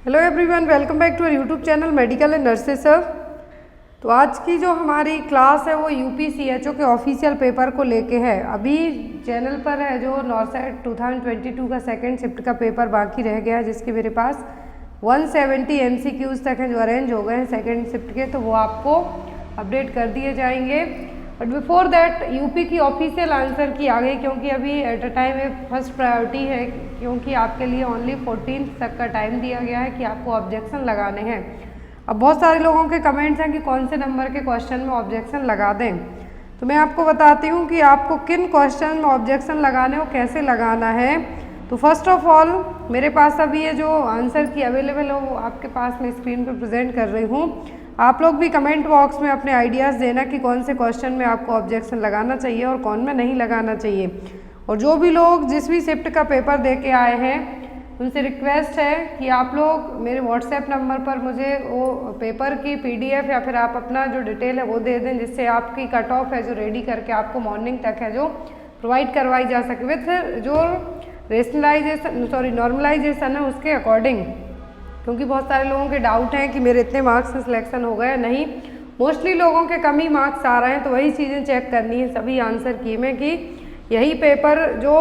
Hello everyone, welcome back to our YouTube channel medical and nurses sir. तो आज की जो हमारी क्लास है वो यूपीसीएचओ के ऑफिशियल पेपर को लेके है। अभी चैनल पर है जो नॉर्सेट 2022 का सेकंड शिफ्ट का पेपर बाकी रह गया है, जिसके मेरे पास 170 एमसीक्यूज तक हैं जो अरेंज हो गए हैं सेकंड शिफ्ट के, तो वो आपको अपडेट कर दिए जाएंगे। बट बिफोर दैट यूपी की ऑफिशियल आंसर की आ गई, क्योंकि अभी एट अ टाइम एक फर्स्ट प्रायोरिटी है, क्योंकि आपके लिए ओनली 14 तक का टाइम दिया गया है कि आपको ऑब्जेक्शन लगाने हैं। अब बहुत सारे लोगों के कमेंट्स हैं कि कौन से नंबर के क्वेश्चन में ऑब्जेक्शन लगा दें, तो मैं आपको बताती हूँ कि आपको किन क्वेश्चन में ऑब्जेक्शन लगाने और कैसे लगाना है। तो फर्स्ट ऑफ ऑल मेरे पास अभी ये जो आंसर की अवेलेबल हो वो आपके पास मैं स्क्रीन पर प्रेजेंट कर रही हूँ। आप लोग भी कमेंट बॉक्स में अपने आइडियाज़ देना कि कौन से क्वेश्चन में आपको ऑब्जेक्शन लगाना चाहिए और कौन में नहीं लगाना चाहिए। और जो भी लोग जिस भी शिफ्ट का पेपर दे के आए हैं उनसे रिक्वेस्ट है कि आप लोग मेरे व्हाट्सएप नंबर पर मुझे वो पेपर की पीडीएफ या फिर आप अपना जो डिटेल है वो दे दें, जिससे आपकी कट ऑफ है जो रेडी करके आपको मॉर्निंग तक है जो प्रोवाइड करवाई जा सके विथ जो नॉर्मलाइजेशन है उसके अकॉर्डिंग। क्योंकि बहुत सारे लोगों के डाउट हैं कि मेरे इतने मार्क्स में सिलेक्शन हो गए, नहीं, मोस्टली लोगों के कम ही मार्क्स आ रहे हैं, तो वही चीज़ें चेक करनी है सभी आंसर की में कि यही पेपर जो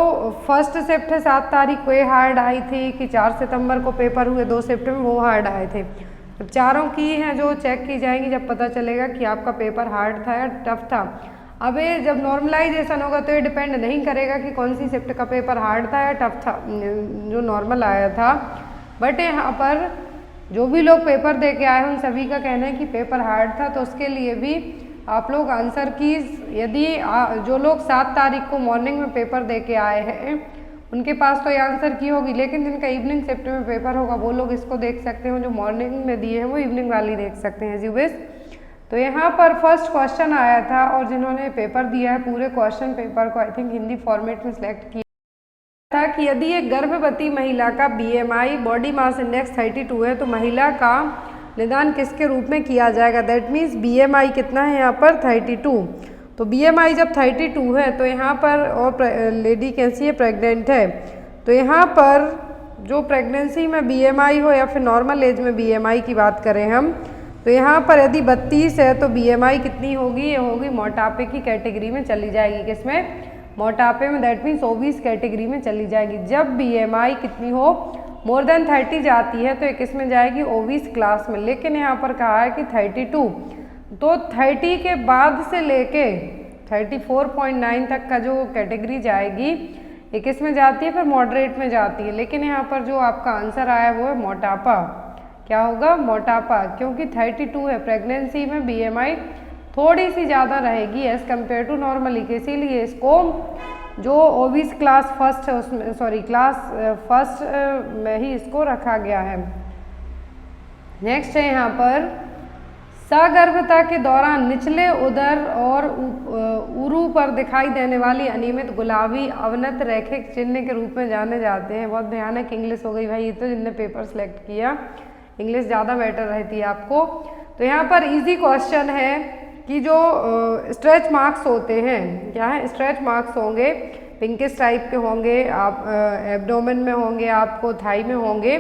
फर्स्ट शिफ्ट है 7 तारीख को ये हार्ड आई थी कि 4 सितंबर को पेपर हुए 2 शिफ्ट में वो हार्ड आए थे। जब चारों की हैं जो चेक की जाएंगी, जब पता चलेगा कि आपका पेपर हार्ड था या टफ था। अब ये जब नॉर्मलाइजेशन होगा तो ये डिपेंड नहीं करेगा कि कौन सी शिफ्ट का पेपर हार्ड था या टफ था जो नॉर्मल आया था। बट यहाँ पर जो भी लोग पेपर दे के आए हैं उन सभी का कहना है कि पेपर हार्ड था, तो उसके लिए भी आप लोग आंसर की यदि जो लोग 7 तारीख को मॉर्निंग में पेपर दे के आए हैं उनके पास तो ये आंसर की होगी, लेकिन जिनका इवनिंग शिफ्ट में पेपर होगा वो लोग इसको देख सकते हैं, जो मॉर्निंग में दिए हैं वो इवनिंग वाली देख सकते हैं जी विश। तो यहाँ पर फर्स्ट क्वेश्चन आया था और जिन्होंने पेपर दिया है पूरे क्वेश्चन पेपर को आई थिंक हिंदी फॉर्मेट में सिलेक्ट किया था कि यदि एक गर्भवती महिला का BMI बॉडी मास इंडेक्स 32 है तो महिला का निदान किसके रूप में किया जाएगा। दैट मीन्स BMI कितना है यहाँ पर 32। तो BMI जब 32 है तो यहाँ पर और लेडी कैसी है, प्रेग्नेंट है, तो यहाँ पर जो प्रेगनेंसी में BMI हो या फिर नॉर्मल एज में BMI की बात करें हम, तो यहाँ पर यदि 32 है तो BMI कितनी होगी, ये होगी मोटापे की कैटेगरी में चली जाएगी। किसमें, मोटापे में, दैट मीन्स ओबीस कैटेगरी में चली जाएगी। जब BMI कितनी हो मोर देन 30 जाती है तो ये किस में जाएगी, ओबीस क्लास में। लेकिन यहाँ पर कहा है कि 32, तो 30 के बाद से लेके 34.9 तक का जो कैटेगरी जाएगी ये किस में जाती है, फिर मॉडरेट में जाती है। लेकिन यहाँ पर जो आपका आंसर आया वो है मोटापा। क्या होगा, मोटापा, क्योंकि 32 है, प्रेगनेंसी में BMI थोड़ी सी ज़्यादा रहेगी एज़ कम्पेयर टू नॉर्मली, इसीलिए इसको जो ओबीस क्लास फर्स्ट है उसमें क्लास फर्स्ट में ही इसको रखा गया है। नेक्स्ट है यहाँ पर सगर्भता के दौरान निचले उदर और उरु पर दिखाई देने वाली अनियमित गुलाबी अवनत रैखिक चिन्ह के रूप में जाने जाते हैं। बहुत भयानक इंग्लिश हो गई भाई, ये तो जिनने पेपर सेलेक्ट किया इंग्लिश ज़्यादा बेटर रहती है आपको। तो यहाँ पर इजी क्वेश्चन है कि जो स्ट्रेच मार्क्स होते हैं, क्या है, स्ट्रेच मार्क्स होंगे, पिंकिश टाइप के होंगे, आप एब्डोमेन में होंगे, आपको थाई में होंगे,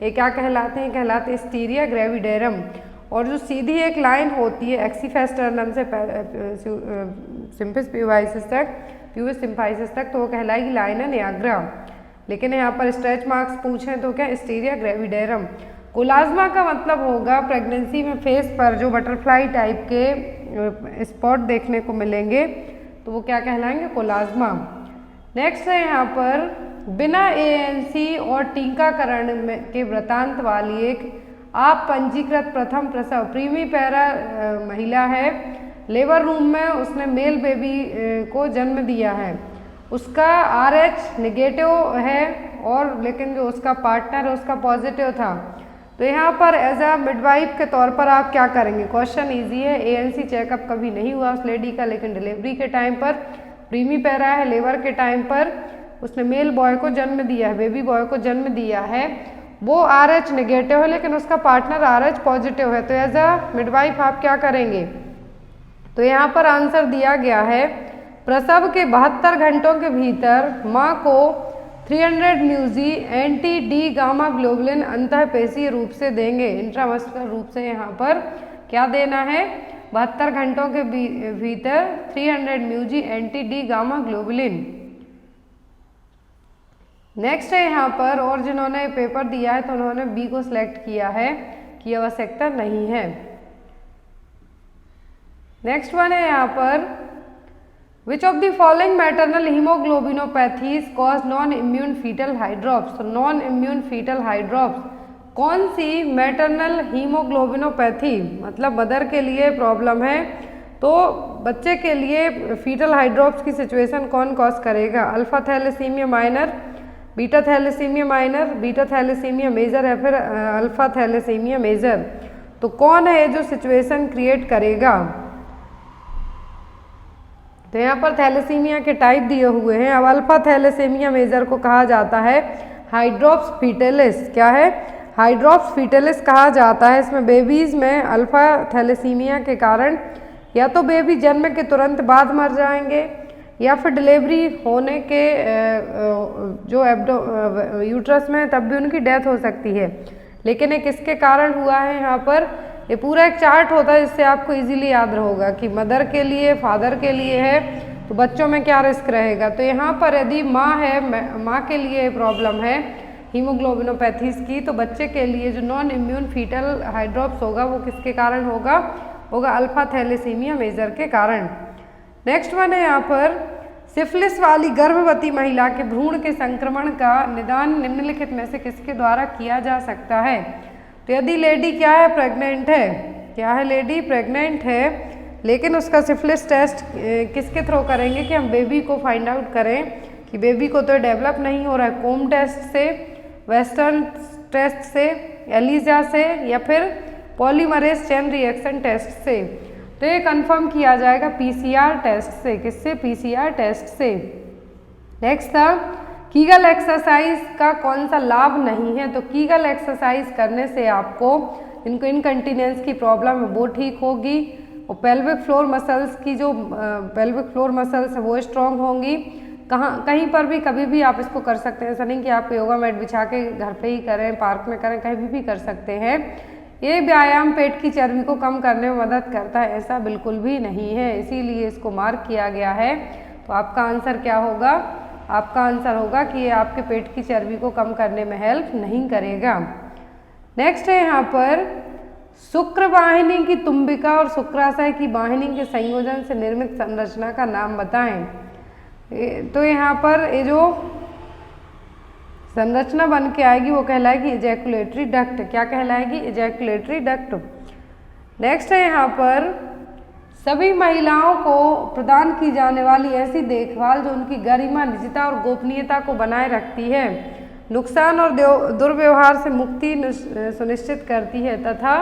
ये क्या कहलाते हैं, कहलाते हैं स्टीरिया ग्रेविडेरम। और जो सीधी एक लाइन होती है एक्सीफेस्टर्नम से सिम्पिस प्यूवाइसिस तक, प्यूबिस सिम्फाइसिस तक, तो वो कहलाएगी लाइना नियाग्रा। लेकिन यहाँ पर स्ट्रेच मार्क्स पूछें तो क्या, स्टीरिया ग्रेविडेरम। कोलाज्मा का मतलब होगा प्रेगनेंसी में फेस पर जो बटरफ्लाई टाइप के स्पॉट देखने को मिलेंगे, तो वो क्या कहलाएंगे, कोलाज्मा। नेक्स्ट है यहाँ पर बिना ANC और टीकाकरण के वृतांत वाली एक आप पंजीकृत प्रथम प्रसव प्रीमी पैरा महिला है, लेबर रूम में उसने मेल बेबी को जन्म दिया है, उसका RH नेगेटिव है और लेकिन जो उसका पार्टनर है उसका पॉजिटिव था। तो यहाँ पर एज अ मिडवाइफ के तौर पर आप क्या करेंगे, क्वेश्चन इजी है, ANC चेकअप कभी नहीं हुआ उस लेडी का, लेकिन डिलीवरी के टाइम पर प्रीमी पैरा है, लेबर के टाइम पर उसने मेल बॉय को जन्म दिया है, बेबी बॉय को जन्म दिया है, वो RH नेगेटिव है लेकिन उसका पार्टनर RH पॉजिटिव है। तो एज अ मिडवाइफ आप क्या करेंगे, तो यहाँ पर आंसर दिया गया है प्रसव के 72 घंटों के भीतर माँ को 300 म्यूजी एंटी डी गामा ग्लोबुलिन अंतःपेशीय रूप से देंगे। इंट्रामस्कुलर रूप से यहाँ पर क्या देना है, 72 घंटों के भीतर 300 म्यूजी anti D gamma globulin. Next है यहाँ पर, और जिन्होंने पेपर दिया है तो उन्होंने बी को सिलेक्ट किया है कि आवश्यकता नहीं है। नेक्स्ट वन है यहाँ पर, which of the following maternal haemoglobinopathies cause non immune fetal hydrops. तो नॉन इम्यून फीटल हाइड्रॉप्स कौन सी मैटरनल हीमोग्लोबिनोपैथी, मतलब मदर के लिए प्रॉब्लम है तो बच्चे के लिए फीटल हाइड्रॉप्स की सिचुएशन कौन कॉज करेगा। Alpha thalassemia minor, beta thalassemia minor, beta thalassemia major या फिर अल्फा थैलेसीमिया मेजर। तो कौन है जो सिचुएशन क्रिएट करेगा। तो यहाँ पर थैलेसीमिया के टाइप दिए हुए हैं। अब अल्फा थैलेसीमिया मेजर को कहा जाता है हाइड्रॉप्स फीटेलिस। क्या है, हाइड्रॉप्स फीटेलिस कहा जाता है। इसमें बेबीज़ में अल्फा थैलेसीमिया के कारण या तो बेबी जन्म के तुरंत बाद मर जाएंगे या फिर डिलीवरी होने के जो यूट्रस में तब भी उनकी डेथ हो सकती है। लेकिन ये किसके कारण हुआ है, यहाँ पर ये पूरा एक चार्ट होता है जिससे आपको इजीली याद रहेगा कि मदर के लिए, फादर के लिए है तो बच्चों में क्या रिस्क रहेगा। तो यहाँ पर यदि माँ है, माँ के लिए प्रॉब्लम है हीमोग्लोबिनोपैथीज की, तो बच्चे के लिए जो नॉन इम्यून फीटल हाइड्रॉप्स होगा वो किसके कारण होगा अल्फा थैलेसीमिया मेजर के कारण। नेक्स्ट वन है यहाँ पर, सिफिलिस वाली गर्भवती महिला के भ्रूण के संक्रमण का निदान निम्नलिखित में से किसके द्वारा किया जा सकता है। तो यदि लेडी क्या है, प्रेग्नेंट है, क्या है लेडी प्रेग्नेंट है, लेकिन उसका सिफिलिस टेस्ट किसके थ्रू करेंगे कि हम बेबी को फाइंड आउट करें कि बेबी को तो डेवलप नहीं हो रहा है, कोम टेस्ट से, वेस्टर्न टेस्ट से, एलिजा से या फिर पॉलीमरेज चेन रिएक्शन टेस्ट से। तो ये कंफर्म किया जाएगा पीसीआर टेस्ट से। किससे, पीसीआर टेस्ट से। नेक्स्ट था, कीगल एक्सरसाइज का कौन सा लाभ नहीं है। तो कीगल एक्सरसाइज करने से आपको इनको इनकंटिनेंस की प्रॉब्लम है वो ठीक होगी और पेल्विक फ्लोर मसल्स की जो पेल्विक फ्लोर मसल्स है वो स्ट्रॉन्ग होंगी। कहीं पर भी कभी भी आप इसको कर सकते हैं। ऐसा नहीं कि आप योगा मैट बिछा के घर पे ही करें, पार्क में करें, कहीं भी कर सकते हैं। ये व्यायाम पेट की चर्बी को कम करने में मदद करता है, ऐसा बिल्कुल भी नहीं है, इसीलिए इसको मार्क किया गया है। तो आपका आंसर क्या होगा, आपका आंसर होगा कि ये आपके पेट की चर्बी को कम करने में हेल्प नहीं करेगा। नेक्स्ट है यहाँ पर, शुक्र वाहिनी की तुम्बिका और शुक्राशय की वाहिनी के संयोजन से निर्मित संरचना का नाम बताएं। तो यहाँ पर ये जो संरचना बन के आएगी वो कहलाएगी इजैकुलेटरी डक्ट। क्या कहलाएगी, इजैकुलेटरी डक्ट। नेक्स्ट है यहाँ पर, सभी महिलाओं को प्रदान की जाने वाली ऐसी देखभाल जो उनकी गरिमा, निजता और गोपनीयता को बनाए रखती है, नुकसान और दुर्व्यवहार से मुक्ति सुनिश्चित करती है तथा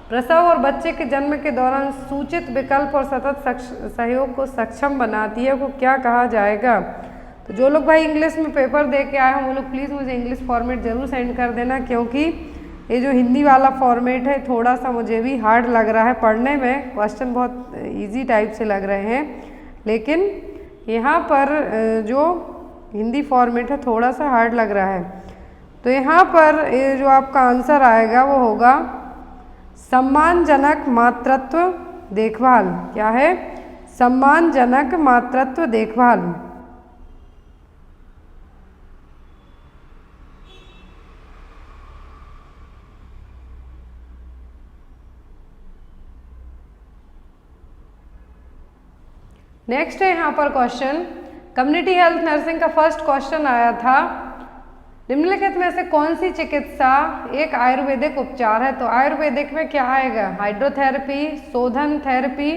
प्रसव और बच्चे के जन्म के दौरान सूचित विकल्प और सतत सहयोग को सक्षम बनाती है, वो क्या कहा जाएगा। तो जो लोग भाई इंग्लिश में पेपर दे के आए हैं वो लोग प्लीज़ मुझे इंग्लिश फॉर्मेट ज़रूर सेंड कर देना, क्योंकि ये जो हिंदी वाला फॉर्मेट है थोड़ा सा मुझे भी हार्ड लग रहा है पढ़ने में। क्वेश्चन बहुत इजी टाइप से लग रहे हैं, लेकिन यहाँ पर जो हिंदी फॉर्मेट है थोड़ा सा हार्ड लग रहा है। तो यहाँ पर ये जो आपका आंसर आएगा वो होगा सम्मानजनक मातृत्व देखभाल। क्या है, सम्मानजनक मातृत्व देखभाल। नेक्स्ट है यहाँ पर क्वेश्चन, कम्युनिटी हेल्थ नर्सिंग का फर्स्ट क्वेश्चन आया था, निम्नलिखित में से कौन सी चिकित्सा एक आयुर्वेदिक उपचार है। तो आयुर्वेदिक में क्या आएगा, हाइड्रोथेरेपी, शोधन थेरेपी,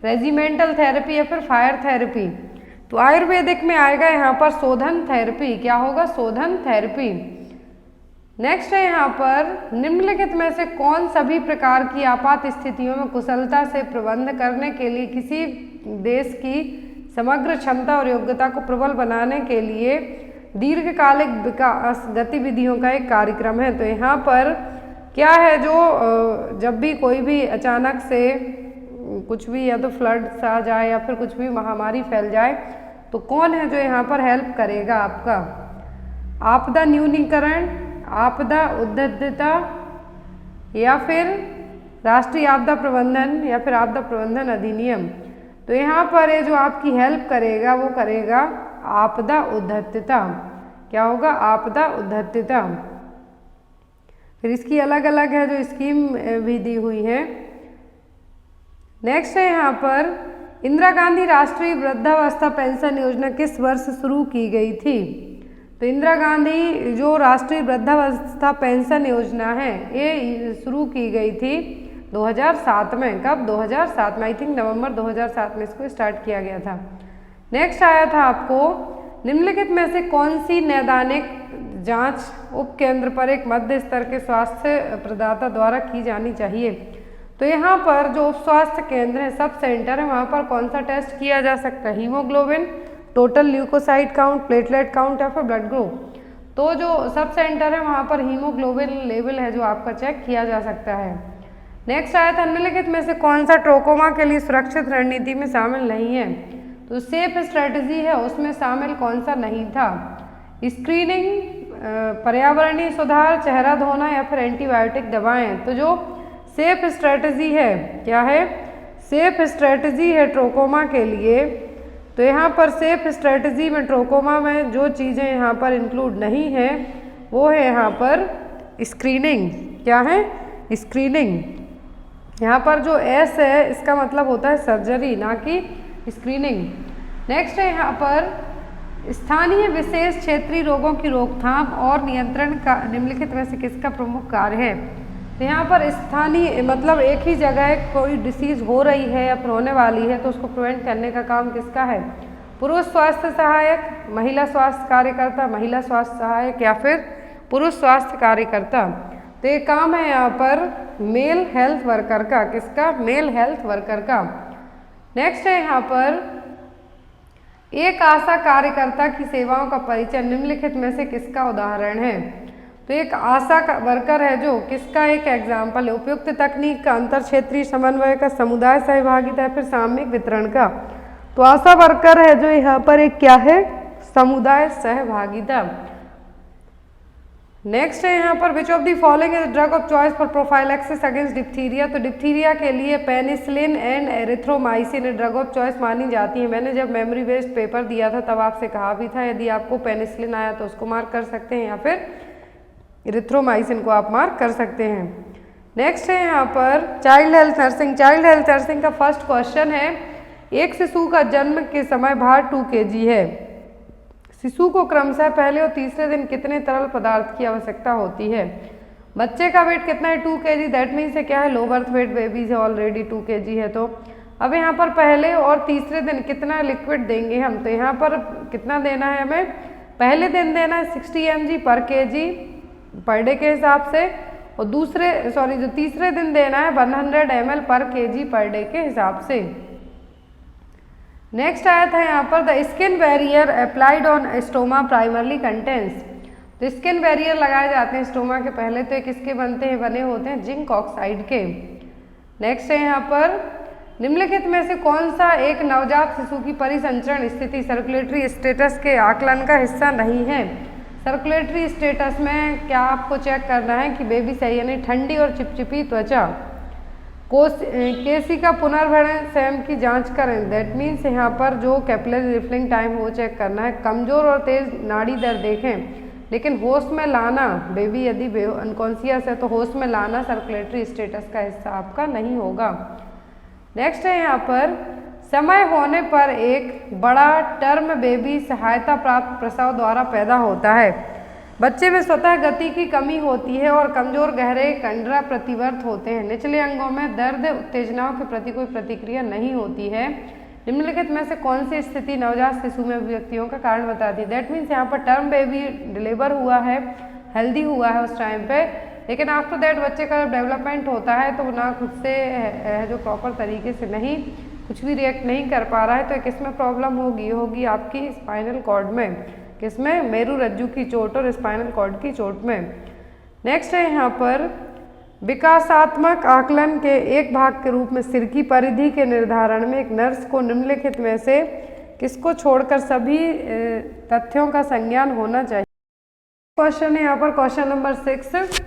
रेजिमेंटल थेरेपी या फिर फायर थेरेपी। तो आयुर्वेदिक में आएगा यहाँ पर शोधन थेरेपी। क्या होगा, शोधन थेरेपी। नेक्स्ट है यहाँ पर, निम्नलिखित में से कौन सभी प्रकार की आपात स्थितियों में कुशलता से प्रबंध करने के लिए किसी देश की समग्र क्षमता और योग्यता को प्रबल बनाने के लिए दीर्घकालिक विकास गतिविधियों का एक कार्यक्रम है। तो यहाँ पर क्या है, जो जब भी कोई भी अचानक से कुछ भी या तो फ्लड्स आ जाए या फिर कुछ भी महामारी फैल जाए तो कौन है जो यहाँ पर हेल्प करेगा आपका। आपदा न्यूनीकरण, आपदा उद्धृतता, या फिर राष्ट्रीय आपदा प्रबंधन, या फिर आपदा प्रबंधन अधिनियम। तो यहाँ पर ये जो आपकी हेल्प करेगा वो करेगा आपदा उद्धृतता। क्या होगा? आपदा उद्धृतता। फिर इसकी अलग अलग है जो स्कीम भी दी हुई है। नेक्स्ट है यहाँ पर इंदिरा गांधी राष्ट्रीय वृद्धावस्था पेंशन योजना किस वर्ष शुरू की गई थी? तो इंदिरा गांधी जो राष्ट्रीय वृद्धावस्था पेंशन योजना है ये शुरू की गई थी 2007 में। कब? 2007 में। आई थिंक नवंबर 2007 में इसको स्टार्ट किया गया था। नेक्स्ट आया था आपको निम्नलिखित में से कौन सी नैदानिक जांच उप केंद्र पर एक मध्य स्तर के स्वास्थ्य प्रदाता द्वारा की जानी चाहिए? तो यहाँ पर जो उप स्वास्थ्य केंद्र है, सब सेंटर है, वहाँ पर कौन सा टेस्ट किया जा सकता है? Haemoglobin, total leucocyte count, platelet count, या फिर ब्लड ग्रुप। तो जो सब सेंटर है वहाँ पर हीमोग्लोबिन लेवल है जो आपका चेक किया जा सकता है। नेक्स्ट आया था निम्नलिखित में से कौन सा ट्रोकोमा के लिए सुरक्षित रणनीति में शामिल नहीं है? तो सेफ स्ट्रेटजी है उसमें शामिल कौन सा नहीं था? स्क्रीनिंग, पर्यावरणीय सुधार, चेहरा धोना, या फिर एंटीबायोटिक दवाएं। तो जो सेफ स्ट्रेटजी है, क्या है? सेफ स्ट्रेटजी है ट्रोकोमा के लिए। तो यहाँ पर सेफ स्ट्रेटजी में ट्रोकोमा में जो चीज़ें यहाँ पर इंक्लूड नहीं है वो है यहाँ पर स्क्रीनिंग। क्या है? स्क्रीनिंग। यहाँ पर जो एस है इसका मतलब होता है सर्जरी, ना कि स्क्रीनिंग। नेक्स्ट है यहाँ पर स्थानीय विशेष क्षेत्रीय रोगों की रोकथाम और नियंत्रण का निम्नलिखित में से किसका प्रमुख कार्य है? तो यहाँ पर स्थानीय मतलब एक ही जगह कोई डिसीज़ हो रही है या फिर होने वाली है तो उसको प्रिवेंट करने का काम किसका है? पुरुष स्वास्थ्य सहायक, महिला स्वास्थ्य कार्यकर्ता, महिला स्वास्थ्य सहायक, या फिर पुरुष स्वास्थ्य कार्यकर्ता। तो ये काम है यहाँ पर मेल हेल्थ वर्कर का। किसका? मेल हेल्थ वर्कर का। नेक्स्ट है यहाँ पर एक आशा कार्यकर्ता की सेवाओं का परिचय निम्नलिखित में से किसका उदाहरण है? तो एक आशा का वर्कर है जो किसका एक एग्जाम्पल है? उपयुक्त तकनीक का, अंतर क्षेत्रीय समन्वय का, समुदाय सहभागिता, फिर सामूहिक वितरण का। तो आशा वर्कर है जो यहाँ पर एक क्या है? समुदाय सहभागिता। नेक्स्ट है यहाँ पर which of the following is drug of choice for prophylaxis against diphtheria? तो डिप्थीरिया के लिए penicillin and erythromycin drug of choice मानी जाती है। मैंने जब मेमोरी बेस्ड पेपर दिया था तब आपसे कहा भी था यदि आपको पेनिसिलिन आया तो उसको मार्क कर सकते हैं या फिर एरिथ्रोमाइसिन को आप मार्क कर सकते हैं। नेक्स्ट है यहाँ पर child health nursing. Child health nursing का फर्स्ट क्वेश्चन है एक शिशु का जन्म के समय भार 2 kg है। शिशु को क्रमशः पहले और तीसरे दिन कितने तरल पदार्थ की आवश्यकता होती है? बच्चे का वेट कितना है? 2 kg। दैट मीन्स क्या है? लो बर्थ वेट बेबीज है ऑलरेडी 2 kg है। तो अब यहाँ पर पहले और तीसरे दिन कितना लिक्विड देंगे हम? तो यहाँ पर कितना देना है हमें? पहले दिन देना है 60 mg पर kg पर डे के हिसाब से, और जो तीसरे दिन देना है 100 ml पर kg पर डे के हिसाब से। नेक्स्ट आया था यहाँ पर the skin barrier applied on stoma primarily contains. तो स्किन बैरियर लगाए जाते हैं स्टोमा के पहले, तो ये किसके बने होते हैं? जिंक ऑक्साइड के। नेक्स्ट है यहाँ पर निम्नलिखित में से कौन सा एक नवजात शिशु की परिसंचरण स्थिति सर्कुलेटरी स्टेटस के आकलन का हिस्सा नहीं है? सर्कुलेटरी स्टेटस में क्या आपको चेक करना है कि बेबी सही है नहीं? ठंडी और चिपचिपी त्वचा, केसिका पुनर्भरण स्वयं की जांच करें। दैट मीन्स यहाँ पर जो कैपिलरी रिफिलिंग टाइम वो चेक करना है। कमजोर और तेज नाड़ी दर देखें, लेकिन होश में लाना, बेबी यदि अनकॉन्शियस है तो होश में लाना सर्कुलेटरी स्टेटस का हिस्सा आपका नहीं होगा। नेक्स्ट है यहाँ पर समय होने पर एक बड़ा टर्म बेबी सहायता प्राप्त प्रसव द्वारा पैदा होता है। बच्चे में स्वतः गति की कमी होती है और कमजोर गहरे कंडरा प्रतिवर्त होते हैं। निचले अंगों में दर्द उत्तेजनाओं के प्रति कोई प्रतिक्रिया नहीं होती है। निम्नलिखित में से कौन सी स्थिति नवजात शिशु में अभिव्यक्तियों का कारण बताती है? दैट मीन्स यहाँ पर टर्म बेबी डिलीवर हुआ है, हेल्दी हुआ है उस टाइम पे, लेकिन आफ्टर दैट बच्चे का डेवलपमेंट होता है तो ना खुद से जो प्रॉपर तरीके से नहीं कुछ भी रिएक्ट नहीं कर पा रहा है, तो किस में प्रॉब्लम होगी आपकी स्पाइनल कॉर्ड में। किसमें? मेरू रज्जु की चोट और स्पाइनल कॉर्ड की चोट में। नेक्स्ट है यहाँ पर विकासात्मक आकलन के एक भाग के रूप में सिर की परिधि के निर्धारण में एक नर्स को निम्नलिखित में से किसको छोड़कर सभी तथ्यों का संज्ञान होना चाहिए? क्वेश्चन है यहाँ पर क्वेश्चन नंबर 6,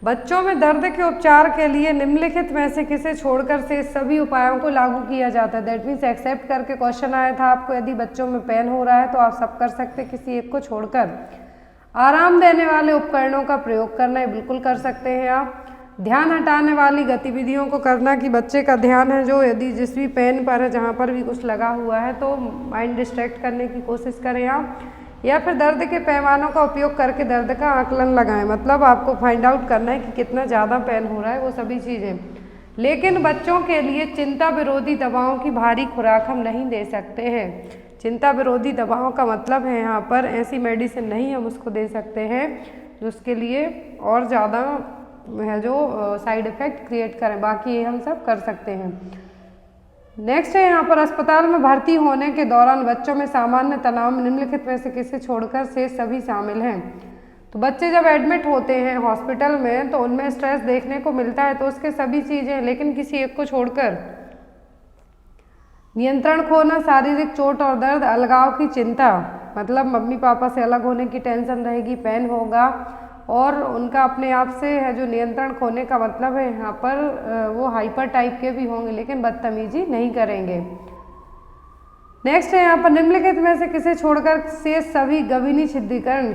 बच्चों में दर्द के उपचार के लिए निम्नलिखित में से किसे छोड़कर से सभी उपायों को लागू किया जाता है। दैट मीन्स एक्सेप्ट करके क्वेश्चन आया था आपको, यदि बच्चों में पेन हो रहा है तो आप सब कर सकते, किसी एक को छोड़कर। आराम देने वाले उपकरणों का प्रयोग करना, है बिल्कुल कर सकते हैं आप। ध्यान हटाने वाली गतिविधियों को करना कि बच्चे का ध्यान है जो यदि जिस भी पेन पर है, जहाँ पर भी कुछ लगा हुआ है तो माइंड डिस्ट्रैक्ट करने की कोशिश करें आप। या फिर दर्द के पैमानों का उपयोग करके दर्द का आकलन लगाएं, मतलब आपको फाइंड आउट करना है कि कितना ज़्यादा पेन हो रहा है, वो सभी चीज़ें। लेकिन बच्चों के लिए चिंता विरोधी दवाओं की भारी खुराक हम नहीं दे सकते हैं। चिंता विरोधी दवाओं का मतलब है यहाँ पर ऐसी मेडिसिन नहीं हम उसको दे सकते हैं जो उसके लिए और ज़्यादा है जो साइड इफ़ेक्ट क्रिएट करें, बाकी ये हम सब कर सकते हैं। नेक्स्ट है यहाँ पर अस्पताल में भर्ती होने के दौरान बच्चों में सामान्य तनाव में निम्नलिखित में से किसे छोड़कर से सभी शामिल हैं। तो बच्चे जब एडमिट होते हैं हॉस्पिटल में तो उनमें स्ट्रेस देखने को मिलता है, तो उसके सभी चीज़ें, लेकिन किसी एक को छोड़कर। नियंत्रण खोना, शारीरिक चोट और दर्द, अलगाव की चिंता, मतलब मम्मी पापा से अलग होने की टेंशन रहेगी, पेन होगा, और उनका अपने आप से है जो नियंत्रण खोने का मतलब है यहाँ पर वो हाइपर टाइप के भी होंगे लेकिन बदतमीजी नहीं करेंगे। नेक्स्ट है यहाँ पर निम्नलिखित में से किसे छोड़कर से सभी गवीनी छिद्रीकरण,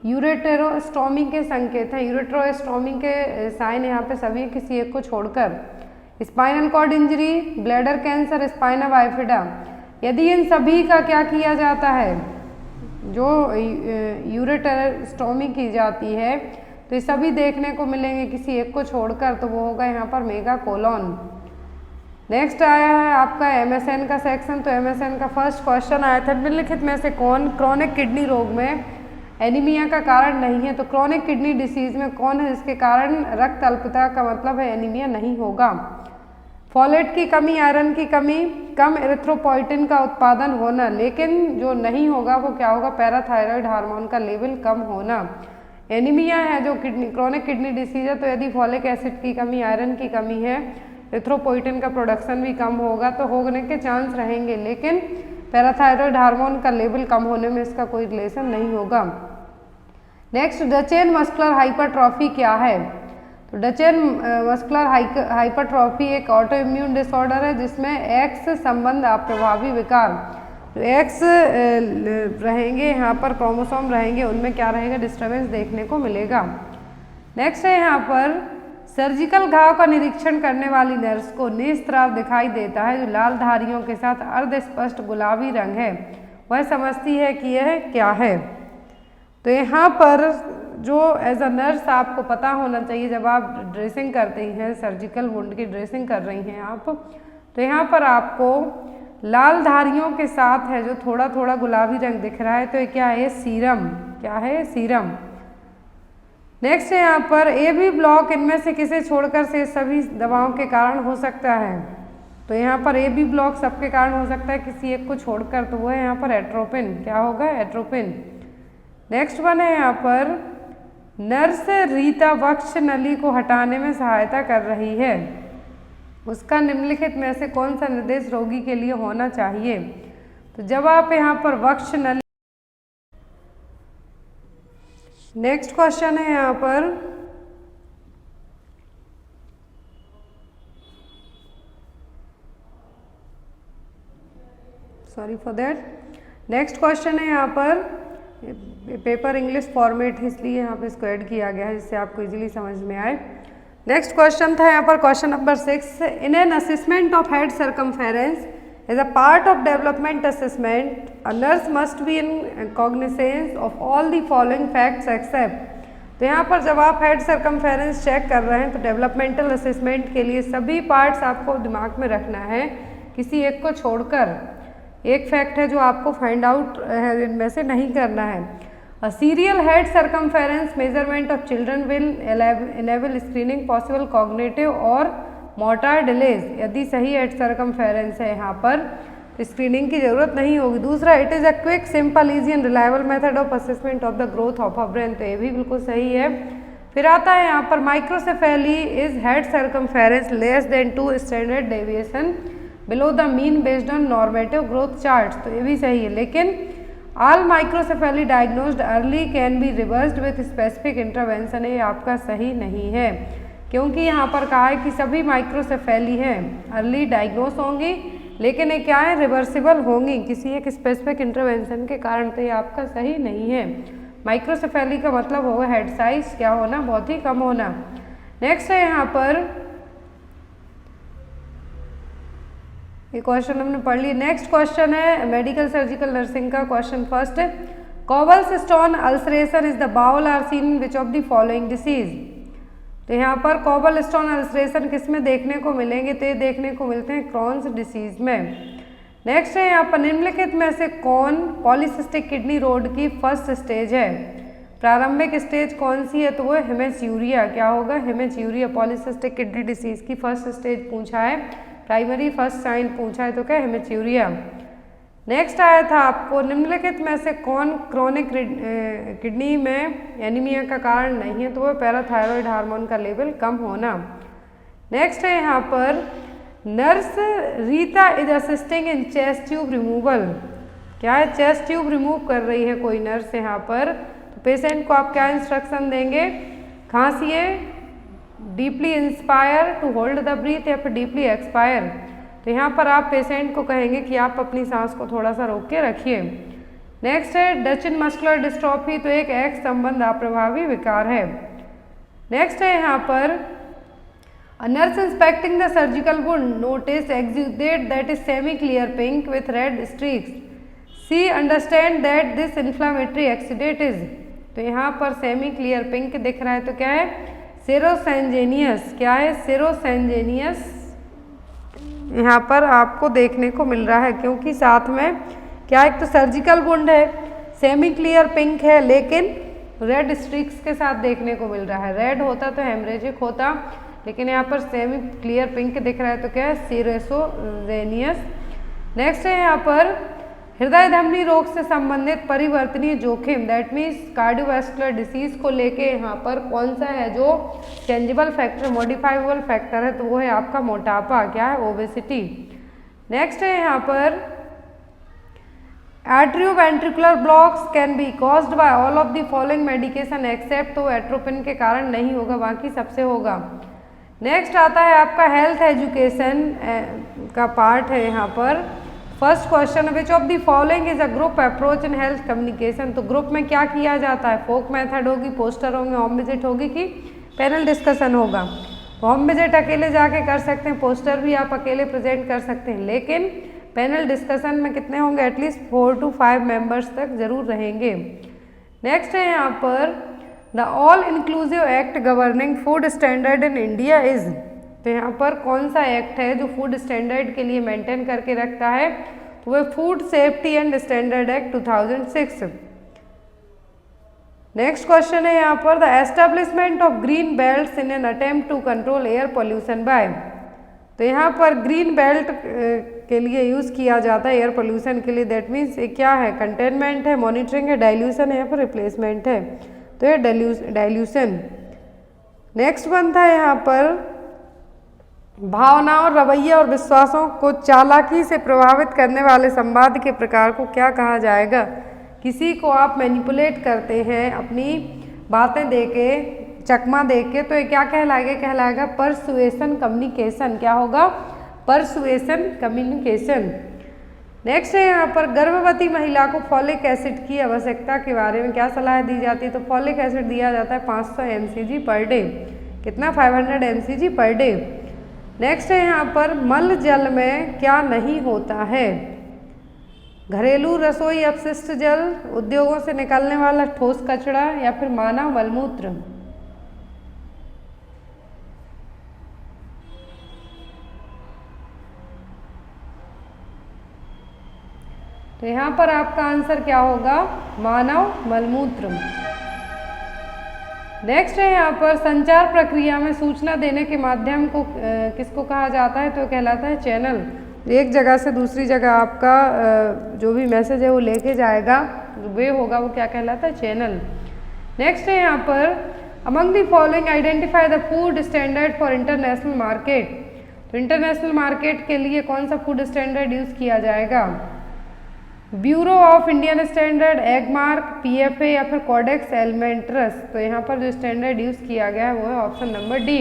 यूरेटेरोस्टोमी के संकेत हैं। यूरेट्रोस्टोमी के साइन यहाँ पे सभी किसी एक को छोड़कर। Spinal cord injury, bladder cancer, spina bifida, यदि इन सभी का क्या किया जाता है, जो यूरेटेरोस्टोमी की जाती है तो ये सभी देखने को मिलेंगे किसी एक को छोड़कर, तो वो होगा यहाँ पर मेगा कोलोन। नेक्स्ट आया है आपका MSN का सेक्शन। तो MSN का फर्स्ट क्वेश्चन आया था, निम्नलिखित में से कौन क्रोनिक किडनी रोग में एनीमिया का कारण नहीं है। तो क्रोनिक किडनी डिसीज में कौन है जिसके कारण रक्त अल्पता का मतलब है एनीमिया नहीं होगा। फॉलेट की कमी, आयरन की कमी, कम एरिथ्रोपोइटिन का उत्पादन होना, लेकिन जो नहीं होगा वो क्या होगा, पैराथायरॉयड हार्मोन का लेवल कम होना। एनीमिया है जो क्रोनिक किडनी डिसीज है, तो यदि फॉलिक एसिड की कमी, आयरन की कमी है, एरिथ्रोपोइटिन का प्रोडक्शन भी कम होगा तो होने के चांस रहेंगे, लेकिन पैराथायरॉयड हार्मोन का लेवल कम होने में इसका कोई रिलेशन नहीं होगा। नेक्स्ट, डचेन मस्कुलर हाइपरट्रॉफी क्या है। तो डचेन मस्कुलर हाइपरट्रॉफी एक ऑटो इम्यून डिसऑर्डर है जिसमें एक्स संबंध अप्रभावी विकार, जो एक्स रहेंगे यहाँ पर क्रोमोसोम रहेंगे, उनमें क्या रहेगा, डिस्टर्बेंस देखने को मिलेगा। नेक्स्ट है यहाँ पर सर्जिकल घाव का निरीक्षण करने वाली नर्स को नेत्रस्राव दिखाई देता है जो लाल धारियों के साथ अर्धस्पष्ट गुलाबी रंग है, वह समझती है कि यह क्या है। तो यहाँ पर जो एज अ नर्स आपको पता होना चाहिए, जब आप ड्रेसिंग करते हैं, सर्जिकल वुंड की ड्रेसिंग कर रही हैं आप, तो यहाँ पर आपको लाल धारियों के साथ है जो थोड़ा थोड़ा गुलाबी रंग दिख रहा है, तो ये क्या है, सीरम, क्या है, सीरम। नेक्स्ट है यहाँ पर AB ब्लॉक इनमें से किसे छोड़कर से सभी दवाओं के कारण हो सकता है। तो यहाँ पर AB ब्लॉक सबके कारण हो सकता है, किसी एक को छोड़कर, तो वो है यहाँ पर एट्रोपिन, क्या होगा, एट्रोपिन। नेक्स्ट वन है यहाँ पर नर्स रीता वक्ष नली को हटाने में सहायता कर रही है, उसका निम्नलिखित में से कौन सा निर्देश रोगी के लिए होना चाहिए। तो जब आप यहाँ पर वक्ष नली, नेक्स्ट क्वेश्चन है यहाँ पर sorry for that, next question है यहाँ पर पेपर इंग्लिश फॉर्मेट है इसलिए यहाँ पे इसको ऐड किया गया है जिससे आपको इजीली समझ में आए। नेक्स्ट क्वेश्चन था यहाँ पर question number 6, in an assessment of head circumference as a part of development assessment a nurse must be in cognisance of all the following facts except. तो यहाँ पर जब आप हेड सर्कमफेरेंस चेक कर रहे हैं तो डेवलपमेंटल असेसमेंट के लिए सभी पार्ट्स आपको दिमाग में रखना है, किसी एक को छोड़कर। एक फैक्ट है जो आपको फाइंड आउट है इनमें से नहीं करना है। A serial head circumference measurement of children will enable screening possible cognitive और मोटर डिलेज। यदि सही हेड सर्कमफेरेंस है यहाँ पर तो स्क्रीनिंग की जरूरत नहीं होगी। दूसरा, it is a quick simple easy and reliable method of assessment of the growth of a brain, तो ये भी बिल्कुल सही है। फिर आता है यहाँ पर microcephaly is head circumference less than 2 standard deviation below the mean based on normative growth charts, तो ये भी सही है। लेकिन all microcephaly diagnosed early can be reversed with specific intervention, ये आपका सही नहीं है, क्योंकि यहाँ पर कहा है कि सभी माइक्रोसेफेली हैं अर्ली डायग्नोस होंगी, लेकिन ये क्या है, रिवर्सिबल होंगी किसी एक स्पेसिफिक इंटरवेंशन के कारण, तो ये आपका सही नहीं है। माइक्रोसेफेली का मतलब होगा हेड साइज क्या होना, बहुत ही कम होना। नेक्स्ट है यहाँ पर ये क्वेश्चन हमने पढ़ ली। नेक्स्ट क्वेश्चन है मेडिकल सर्जिकल नर्सिंग का क्वेश्चन फर्स्ट है, cobblestone ulceration is the bowel are seen which of the following disease. तो यहाँ पर कॉबल स्टोन अल्सरेशन किस में देखने को मिलेंगे, तो ये देखने को मिलते हैं क्रॉन्स डिसीज में। नेक्स्ट है यहाँ पर निम्नलिखित में से कौन पॉलीसिस्टिक किडनी रोड की फर्स्ट स्टेज है, प्रारंभिक स्टेज कौन सी है, तो वो हेमेच्यूरिया, क्या होगा, हेमेच्यूरिया। पॉलीसिस्टिक किडनी डिसीज की फर्स्ट स्टेज पूछा है, प्राइमरी फर्स्ट साइन पूछा है, तो क्या हेमेच्यूरिया। नेक्स्ट आया था आपको निम्नलिखित में से कौन क्रोनिक किडनी में एनीमिया का कारण नहीं है, तो वो पैराथायरॉयड हार्मोन का लेवल कम होना। नेक्स्ट है यहाँ पर nurse Rita is assisting in chest tube removal, क्या है, चेस्ट ट्यूब रिमूव कर रही है कोई नर्स यहाँ पर, तो पेशेंट को आप क्या इंस्ट्रक्शन देंगे, खांसिए, deeply inspire to hold the breath या फिर डीपली एक्सपायर, तो यहाँ पर आप पेशेंट को कहेंगे कि आप अपनी सांस को थोड़ा सा रोक के रखिए। नेक्स्ट है डचन मस्कुलर डिस्ट्रॉफी, तो एक एक्स संबंध अप्रभावी विकार है। नेक्स्ट है यहाँ पर A nurse inspecting the surgical wound noticed exudate that is semi-clear pink with red streaks. She understand that this inflammatory exudate is, तो यहाँ पर सेमी क्लियर पिंक दिख रहा है, तो क्या है, सेरोसेंजेनियस, क्या है, सेरोसेंजेनियस यहाँ पर आपको देखने को मिल रहा है, क्योंकि साथ में क्या, एक तो सर्जिकल वुंड है, सेमी क्लियर पिंक है, लेकिन रेड स्ट्रिक्स के साथ देखने को मिल रहा है। रेड होता तो हेमरेजिक होता, लेकिन यहाँ पर सेमी क्लियर पिंक दिख रहा है, तो क्या है, सेरोसेंजेनियस। नेक्स्ट है यहाँ पर हृदय धमनी रोग से संबंधित परिवर्तनीय जोखिम, दैट मीन्स कार्डियोवैस्कुलर डिसीज को लेके यहाँ पर कौन सा है जो चेंजेबल फैक्टर, मॉडिफाइबल फैक्टर है, तो वो है आपका मोटापा, क्या है, ओबेसिटी। नेक्स्ट है यहाँ पर atrioventricular blocks can be caused by all of the following medication except, तो एट्रोपिन के कारण नहीं होगा, बाकी सबसे होगा। नेक्स्ट आता है आपका हेल्थ एजुकेशन का पार्ट है यहाँ पर। First question, which of the following is a group approach in health communication, तो ग्रुप में क्या किया जाता है, फोक मेथड होगी, पोस्टर होंगे, होम विजिट होगी कि पैनल डिस्कशन होगा। होम विजिट अकेले जाके कर सकते हैं, पोस्टर भी आप अकेले प्रेजेंट कर सकते हैं, लेकिन पैनल डिस्कशन में कितने होंगे, एटलीस्ट 4 to 5 मेंबर्स तक जरूर रहेंगे। नेक्स्ट है यहाँ पर the all inclusive act governing food standard in India is, तो यहाँ पर कौन सा एक्ट है जो फूड स्टैंडर्ड के लिए मेंटेन करके रखता है, तो वह food safety and standard act 2006। Next question है यहाँ पर the establishment of green belt in an attempt to control air pollution by, तो यहाँ पर ग्रीन बेल्ट के लिए यूज़ किया जाता है एयर पोल्यूशन के लिए, दैट मीन्स ये क्या है, कंटेनमेंट है, मॉनिटरिंग है, डाइल्यूशन है या फिर रिप्लेसमेंट है, तो ये डाइल्यूशन। नेक्स्ट बनता है यहाँ पर भावनाओं, रवैये और विश्वासों को चालाकी से प्रभावित करने वाले संवाद के प्रकार को क्या कहा जाएगा। किसी को आप मैनिपुलेट करते हैं अपनी बातें देके, चकमा देके, तो ये क्या कहलाएगा परसुएशन कम्युनिकेशन, क्या होगा, परसुएशन कम्युनिकेशन। नेक्स्ट है यहाँ पर गर्भवती महिला को फॉलिक एसिड की आवश्यकता के बारे में क्या सलाह दी जाती है, तो फॉलिक एसिड दिया जाता है 500 mcg पर डे, कितना, 500 mcg पर डे। नेक्स्ट है यहाँ पर मल जल में क्या नहीं होता है, घरेलू रसोई अपशिष्ट जल, उद्योगों से निकलने वाला ठोस कचरा या फिर मानव मलमूत्र। तो यहाँ पर आपका आंसर क्या होगा, मानव मलमूत्र। नेक्स्ट है यहाँ पर संचार प्रक्रिया में सूचना देने के माध्यम को किसको कहा जाता है, तो कहलाता है चैनल। एक जगह से दूसरी जगह आपका जो भी मैसेज है वो लेके जाएगा, जो वे होगा वो क्या कहलाता है, चैनल। नेक्स्ट है यहाँ पर among the following identify the food standard for international market, तो इंटरनेशनल मार्केट के लिए कौन सा फूड स्टैंडर्ड यूज़ किया जाएगा, bureau of Indian standard, Agmark, PFA या फिर कोडेक्स एलिमेंट्रस। तो यहाँ पर जो स्टैंडर्ड यूज़ किया गया है वो है ऑप्शन नंबर डी।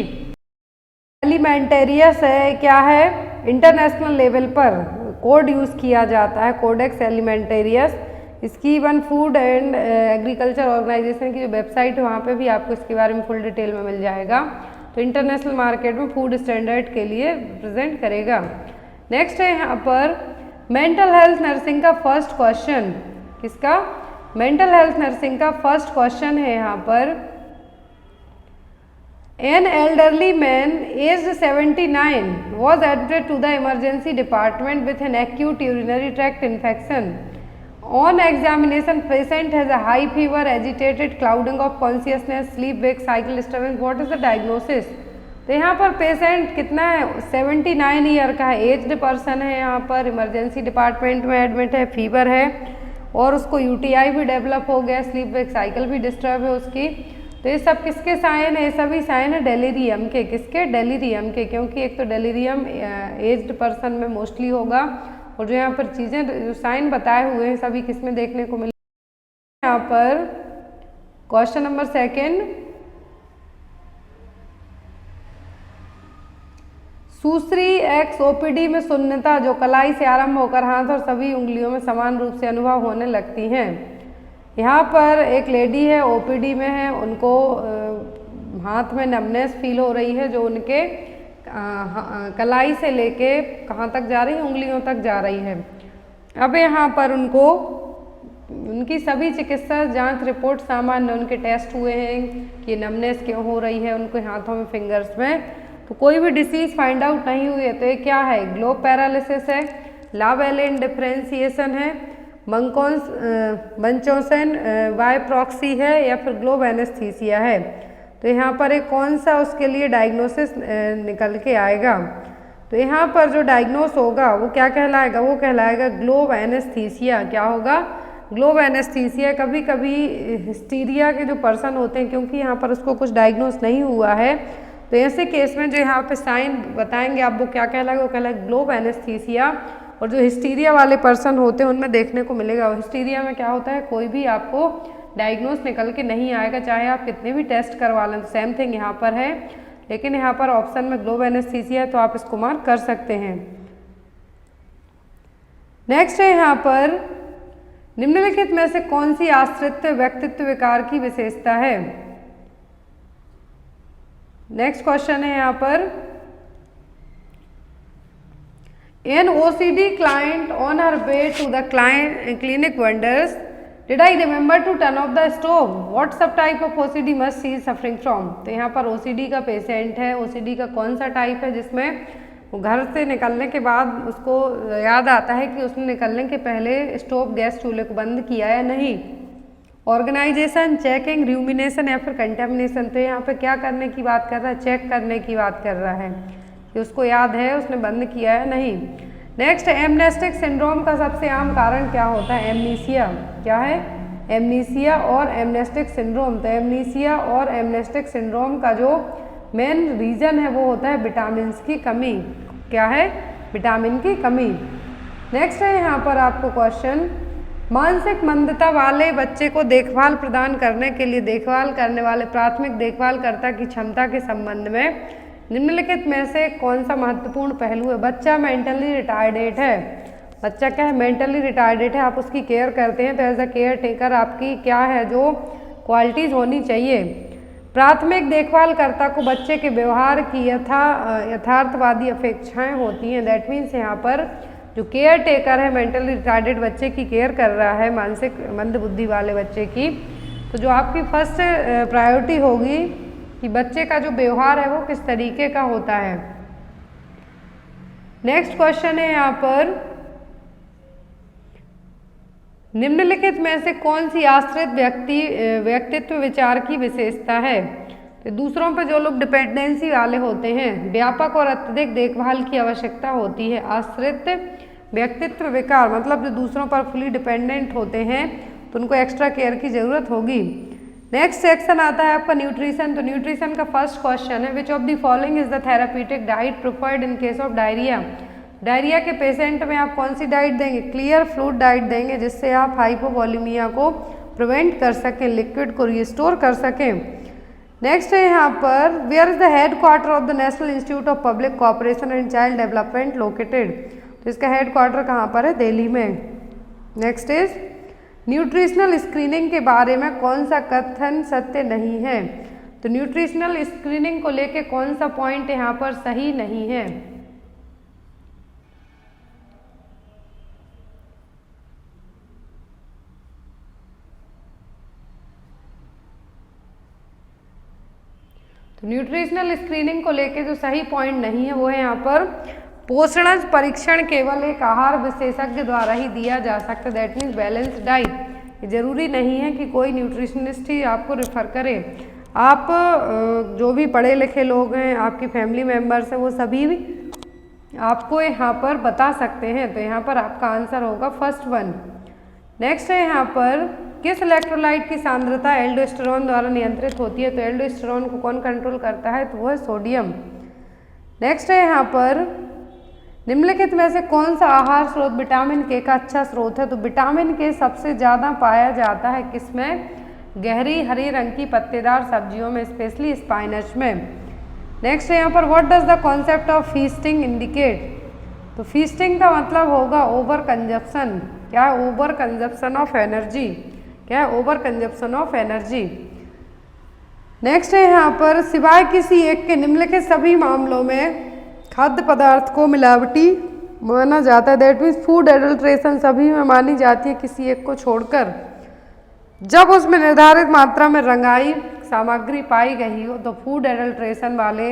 एलिमेंटेरियस है, क्या है, इंटरनेशनल लेवल पर कोड यूज़ किया जाता है, कोडेक्स एलिमेंटेरियस। इसकी one Food and Agriculture Organization की जो वेबसाइट है वहाँ पे भी आपको इसके बारे में फुल डिटेल में मिल जाएगा। तो इंटरनेशनल मार्केट में फूड स्टैंडर्ड के लिए रिप्रेजेंट करेगा। नेक्स्ट है यहाँ पर मेंटल हेल्थ नर्सिंग का फर्स्ट क्वेश्चन, किसका, मेंटल हेल्थ नर्सिंग का फर्स्ट क्वेश्चन है यहाँ पर। An elderly man aged 79 was admitted to the emergency department with an acute urinary tract infection. On examination, patient has a high fever, agitated, clouding of consciousness, sleep wake cycle disturbance. What is the diagnosis? तो यहाँ पर patient कितना है, 79 year का है, aged person है, यहाँ पर इमरजेंसी डिपार्टमेंट में एडमिट है, फीवर है और उसको यूटीआई भी डेवलप हो गया, स्लीप वेक साइकिल भी डिस्टर्ब है उसकी। तो ये सब किसके साइन है, ये सभी साइन है डेलीरियम के, किसके, डेलीरियम के, क्योंकि एक तो डेलीरियम एज्ड पर्सन में मोस्टली होगा और जो यहाँ पर चीज़ें जो साइन बताए हुए हैं सभी किस में देखने को मिले। यहाँ पर क्वेश्चन नंबर सेकेंड, सूसरी एक्स ओपीडी में शून्यता जो कलाई से आरंभ होकर हाथ और सभी उंगलियों में समान रूप से अनुभव होने लगती हैं। यहाँ पर एक लेडी है, ओपीडी में है, उनको हाथ में नमनेस फील हो रही है जो उनके कलाई से लेके कहाँ तक जा रही है, उंगलियों तक जा रही है। अब यहाँ पर उनको उनकी सभी चिकित्सा जांच रिपोर्ट सामान्य, उनके टेस्ट हुए हैं कि नमनेस क्यों हो रही है उनके हाथों में, फिंगर्स में, तो कोई भी डिसीज फाइंड आउट नहीं हुई है। तो ये क्या है, ग्लोब पैरालिसिस है, लावेलिन डिफरेंशिएशन है, मंचोसन वाई प्रॉक्सी है या फिर ग्लोब एनेस्थीसिया है। तो यहाँ पर एक कौन सा उसके लिए डायग्नोसिस निकल के आएगा। तो यहाँ पर जो डायग्नोस होगा वो क्या कहलाएगा, वो कहलाएगा ग्लोब एनेस्थीसिया। क्या होगा, ग्लोब एनेस्थीसिया। कभी कभी हिस्टीरिया के जो पर्सन होते हैं, क्योंकि यहाँ पर उसको कुछ डायग्नोस नहीं हुआ है, तो ऐसे केस में जो यहाँ पे साइन बताएंगे आप वो क्या कहलाएगा, वो कहलाएगा ग्लोब एनेस्थीसिया। और जो हिस्टीरिया वाले पर्सन होते हैं उनमें देखने को मिलेगा। हिस्टीरिया में क्या होता है, कोई भी आपको डायग्नोस निकल के नहीं आएगा, चाहे आप कितने भी टेस्ट करवा लें। सेम थिंग यहाँ पर है, लेकिन यहाँ पर ऑप्शन में ग्लोब एनेस्थीसिया है तो आप इसको मार्क कर सकते हैं। नेक्स्ट है यहाँ पर निम्नलिखित में से कौन सी आश्रित व्यक्तित्व विकार की विशेषता है। नेक्स्ट क्वेश्चन है यहाँ पर, an OCD client on her way to the clinic wonders did I remember to turn off the stove, what sub type of OCD must she suffering from. तो यहाँ पर ओसीडी का पेशेंट है, OCD का कौन सा टाइप है जिसमें वो घर से निकलने के बाद उसको याद आता है कि उसने निकलने के पहले स्टोव गैस चूल्हे को बंद किया या नहीं। ऑर्गेनाइजेशन, चेकिंग, र्यूमिनेशन या फिर कंटेमिनेशन। तो यहाँ पे क्या करने की बात कर रहा है, चेक करने की बात कर रहा है कि उसको याद है उसने बंद किया है नहीं। नेक्स्ट, एमनेस्टिक सिंड्रोम का सबसे आम कारण क्या होता है, एमनीसिया। क्या है, एमनीसिया और एमनेस्टिक सिंड्रोम। तो एमनीसिया और एमनेस्टिक सिंड्रोम का जो मेन रीजन है वो होता है विटामिन की कमी। क्या है, विटामिन की कमी। नेक्स्ट है यहाँ पर आपको क्वेश्चन, मानसिक मंदता वाले बच्चे को देखभाल प्रदान करने के लिए देखभाल करने वाले प्राथमिक देखभालकर्ता की क्षमता के संबंध में निम्नलिखित में से कौन सा महत्वपूर्ण पहलू है। बच्चा मेंटली रिटार्डेड है, बच्चा क्या है, मेंटली रिटार्डेड है, आप उसकी केयर करते हैं तो एज अ केयर टेकर आपकी क्या है जो क्वालिटीज़ होनी चाहिए। प्राथमिक देखभालकर्ता को बच्चे के व्यवहार की यथार्थवादी अपेक्षाएं होती हैं। दैट मीन्स यहाँ पर जो केयर टेकर है मेंटली रिटार्डेड बच्चे की केयर कर रहा है, मानसिक मंद बुद्धि वाले बच्चे की, तो जो आपकी फर्स्ट प्रायोरिटी होगी कि बच्चे का जो व्यवहार है वो किस तरीके का होता है। नेक्स्ट क्वेश्चन है यहाँ पर, निम्नलिखित में से कौन सी आश्रित व्यक्तित्व विचार की विशेषता है। तो दूसरों पर जो लोग डिपेंडेंसी वाले होते हैं, व्यापक और अत्यधिक देखभाल की आवश्यकता होती है। आश्रित व्यक्तित्व विकार मतलब जो दूसरों पर फुली डिपेंडेंट होते हैं तो उनको एक्स्ट्रा केयर की जरूरत होगी। नेक्स्ट सेक्शन आता है आपका न्यूट्रिशन। तो न्यूट्रिशन का फर्स्ट क्वेश्चन है, विच of the following is the therapeutic diet preferred in case of diarrhoea. Diarrhoea के पेशेंट में आप कौन सी डाइट देंगे? क्लियर फ्लूइड डाइट देंगे, जिससे आप हाइपोवॉलीमिया को प्रिवेंट कर सकें, लिक्विड को रिस्टोर कर सकें। नेक्स्ट है यहाँ पर, where is the headquarter of the National Institute of Public Cooperation and Child Development located? तो इसका हेड क्वार्टर कहाँ पर है? दिल्ली में। नेक्स्ट इज, न्यूट्रिशनल स्क्रीनिंग के बारे में कौन सा कथन सत्य नहीं है? तो न्यूट्रिशनल स्क्रीनिंग को लेके कौन सा पॉइंट यहाँ पर सही नहीं है? तो न्यूट्रिशनल स्क्रीनिंग को लेके जो सही पॉइंट नहीं है वो है यहाँ पर, पोषणज परीक्षण केवल एक आहार विशेषज्ञ द्वारा ही दिया जा सकता है, दैट मीन्स बैलेंस डाइट। ये जरूरी नहीं है कि कोई न्यूट्रिशनिस्ट ही आपको रेफर करे। आप जो भी पढ़े लिखे लोग हैं, आपकी फैमिली मेम्बर्स हैं, वो सभी भी आपको यहाँ पर बता सकते हैं। तो यहाँ पर आपका आंसर होगा फर्स्ट वन। नेक्स्ट है यहाँ पर, किस इलेक्ट्रोलाइट की सांद्रता एल्डोस्टेरॉन द्वारा नियंत्रित होती है? तो एल्डोस्टेरॉन को कौन कंट्रोल करता है? तो वो है सोडियम। नेक्स्ट है यहाँ पर, निम्नलिखित में से कौन सा आहार स्रोत विटामिन के का अच्छा स्रोत है? तो विटामिन के सबसे ज़्यादा पाया जाता है किसमें? गहरी हरे रंग की पत्तेदार सब्जियों में, स्पेशली स्पाइनच में। नेक्स्ट है यहाँ पर, what does the concept of feasting indicate? तो फीस्टिंग का मतलब होगा ओवर कंजप्शन। क्या है? Over consumption of energy. क्या है? Over consumption of energy. Next है यहाँ पर, सिवाय किसी एक के निम्नलिखित सभी मामलों में खाद्य पदार्थ को मिलावटी माना जाता है, दैट मीन्स फूड एडल्ट्रेशन सभी में मानी जाती है किसी एक को छोड़कर। जब उसमें निर्धारित मात्रा में रंगाई सामग्री पाई गई हो तो फूड एडल्ट्रेशन वाले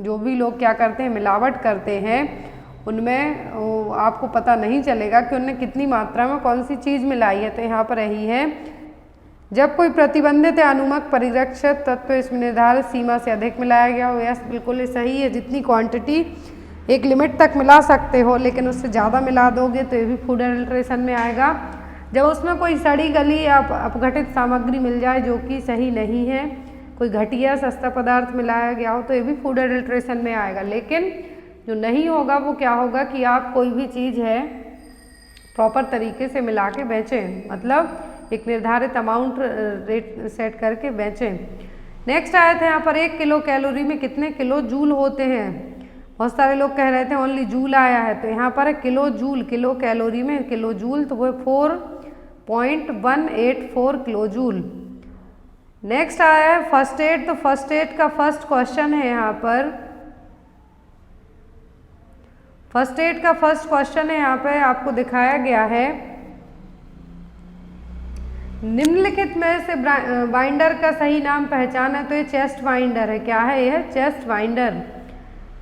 जो भी लोग क्या करते हैं, मिलावट करते हैं, उनमें आपको पता नहीं चलेगा कि उन्होंने कितनी मात्रा में कौन सी चीज़ मिलाई है। तो यहाँ पर यही है, जब कोई प्रतिबंधित या अनुमक परिरक्षित तत्व इसमें निर्धारित सीमा से अधिक मिलाया गया हो। यस, बिल्कुल ही सही है। जितनी क्वांटिटी एक लिमिट तक मिला सकते हो, लेकिन उससे ज़्यादा मिला दोगे तो ये भी फूड एडल्ट्रेशन में आएगा। जब उसमें कोई सड़ी गली या अपघटित सामग्री मिल जाए जो कि सही नहीं है, कोई घटिया सस्ता पदार्थ मिलाया गया हो, तो ये भी फूड एडल्ट्रेशन में आएगा। लेकिन जो नहीं होगा वो क्या होगा कि आप कोई भी चीज़ है प्रॉपर तरीके से मिला के बेचें, मतलब एक निर्धारित अमाउंट रेट सेट करके बेचें। नेक्स्ट आया था यहाँ पर, 1 किलो कैलोरी में कितने किलो जूल होते हैं? बहुत सारे लोग कह रहे थे ओनली जूल आया है, तो यहाँ पर है किलो जूल। किलो कैलोरी में किलो जूल, तो वो 4.184 किलो जूल। नेक्स्ट आया है फर्स्ट एड। तो फर्स्ट एड का फर्स्ट क्वेश्चन है यहाँ पर, फर्स्ट एड का फर्स्ट क्वेश्चन है यहाँ पे आपको दिखाया गया है, निम्नलिखित में से बाइंडर का सही नाम पहचाना। तो ये चेस्ट बाइंडर है। क्या है यह? Chest binder.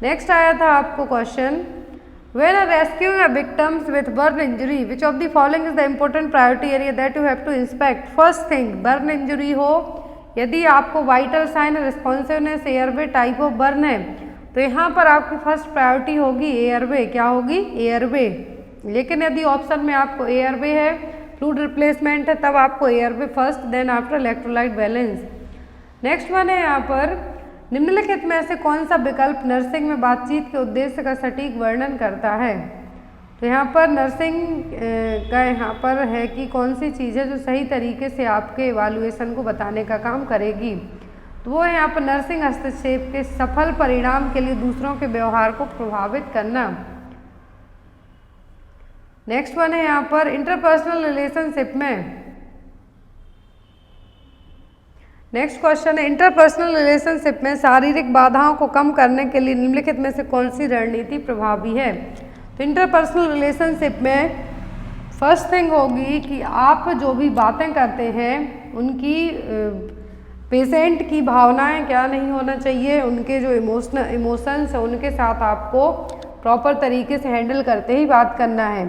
नेक्स्ट आया था आपको question, when a rescuing a victims with burn injury which of the following is the important priority area that you have to inspect? First thing, burn injury हो, यदि आपको vital sign responsiveness airway type of burn है, तो यहाँ पर आपकी first priority होगी airway. क्या होगी? एयरवे। लेकिन यदि ऑप्शन में आपको एयरवे है, फ्लूइड रिप्लेसमेंट है, तब आपको airway first, then after electrolyte balance. Next one है यहाँ पर, निम्नलिखित में से कौन सा विकल्प नर्सिंग में बातचीत के उद्देश्य का सटीक वर्णन करता है? तो यहाँ पर नर्सिंग का यहाँ पर है कि कौन सी चीज़ है जो सही तरीके से आपके इवैल्यूएशन को बताने का काम करेगी। तो वो है यहाँ पर नर्सिंग हस्तक्षेप के सफल परिणाम के लिए दूसरों के व्यवहार को प्रभावित करना। नेक्स्ट वन है यहाँ पर, इंटरपर्सनल रिलेशनशिप में, नेक्स्ट क्वेश्चन है, इंटरपर्सनल रिलेशनशिप में शारीरिक बाधाओं को कम करने के लिए निम्नलिखित में से कौन सी रणनीति प्रभावी है? तो इंटरपर्सनल रिलेशनशिप में फर्स्ट थिंग होगी कि आप जो भी बातें करते हैं उनकी पेशेंट की भावनाएं क्या नहीं होना चाहिए, उनके जो इमोशंस है उनके साथ आपको प्रॉपर तरीके से हैंडल करते ही बात करना है।